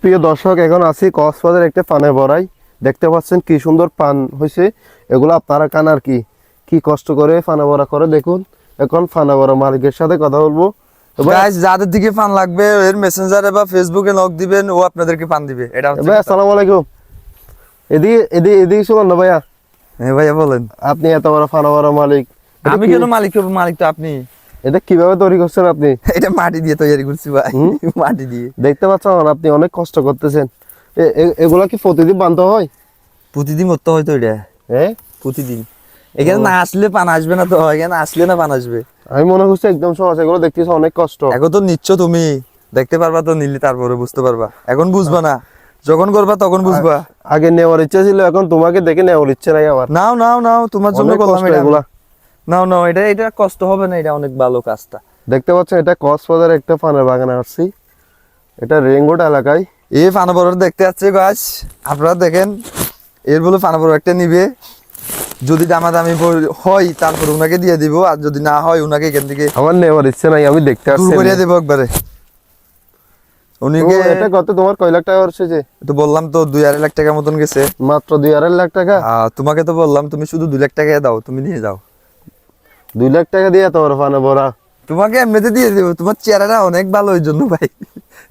প্রিয় দর্শক, এখন আছি কক্সবাজার একটা পানে বড়াই। দেখতে পাচ্ছেন কি সুন্দর পান হয়েছে। এগুলো আপনারা খান আর কি কি কষ্ট করে ফানা বড়া করে দেখুন। এখন ফানা বড়া মালিকের সাথে কথা বলবো। গাইস, যাদের দিকে পান লাগবে এর মেসেঞ্জারে বা ফেসবুকে নক দিবেন, ও আপনাদেরকে পান দিবে। এটা হচ্ছে ভাই কথা। আসসালামু আলাইকুম। এদিকে শুনুন না ভাইয়া, হ্যাঁ ভাইয়া বলেন। আপনি এত বড় ফানা বড়া মালিক, এটা আমি কি- কেন মালিক হবো? মালিক তো আপনি। এটা কিভাবে তৈরি করছেন আপনি? এটা মাটি দিয়ে তৈরি করছি ভাই, হুম? মাটি দিয়ে। দেখতে পাচ্ছেন আপনি অনেক কষ্ট করতেছেন। এগুলা কি প্রতিদিন বানতে হয়? প্রতিদিন করতে হয় তো এটা, হ্যাঁ, প্রতিদিন। এখানে না আসলে পান আসবে না তো, এখানে আসলে না পান আসবে। আমি মনে করছি একদম সহজ, এগুলো দেখতেছি অনেক কষ্ট। এখন তো নিচ্ছ তুমি, দেখতে পারবা তো, নিলে তারপরে বুঝতে পারবা। এখন বুঝবা না, যখন করবা তখন বুঝবা। আগে নেওয়ার ইচ্ছা ছিল, এখন তোমাকে দেখে নেওয়ার ইচ্ছে নাই আমার। নাও নাও নাও, তোমার জন্য অনেক করলাম কষ্ট এটা। এগুলা। নাও নাও, এটা এটা কষ্ট হবে না, এটা অনেক ভালো কাজটা। দেখতে পাচ্ছেন এটা কক্সবাজার একটা পানের বাগানে আসছি, এটা রেঙ্গুট এলাকায়। এই ফানাবর দেখতে যাচ্ছে গাছ, আপনারা দেখেন। এর বলে ফানাবর একটা নিবে, যদি দামাদামি হয় তারপর উনাকে দিয়ে দিব, আর যদি না হয় উনাকে এখান থেকে আমার নেওয়ার ইচ্ছে নাই, আমি দেখতে দূর আসছি। করিয়ে দেবো একবারে। উনিকে এটা কত তোমার কয় লাখ টাকা খরচ হয়েছে? তো বললাম তো 2-2.5 লাখ টাকা মতন গেছে। মাত্র 2-2.5 লাখ টাকা? তোমাকে তো বললাম তুমি শুধু 2 লাখ টাকা দাও, তুমি নিয়ে যাও। 2 লাখ টাকা দিয়ে তোমার পানে ভরা? তোমাকে এমনিতে দিয়ে দেবো, তোমার চেহারাটা অনেক ভালো, ওই জন্য ভাই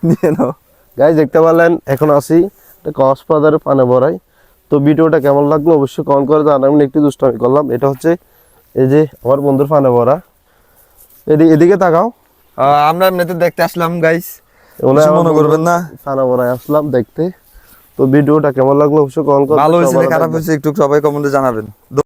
নিয়ে নাও। গাইজ দেখতে পারলেন, এখন আসি এটা কক্সবাজারের পানে ভরাই। তো ভিডিওটা কেমন লাগলো অবশ্যই কমেন্ট করে জানাবেন। একটু দুষ্টামি করলাম। এটা হচ্ছে এই যে আমার বন্ধুর পানে ভরা, এদিকে তাকাও। আমরা এমনিতে দেখতে আসলাম গাইস, ওনার কিছু আমার মনে করবেন না। পানে ভরাই আসলাম দেখতে। তো ভিডিওটা কেমন লাগলো অবশ্যই কমেন্ট করে ভালো হয়েছে না খারাপ হয়েছে একটু সবাই কমেন্টে জানাবেন।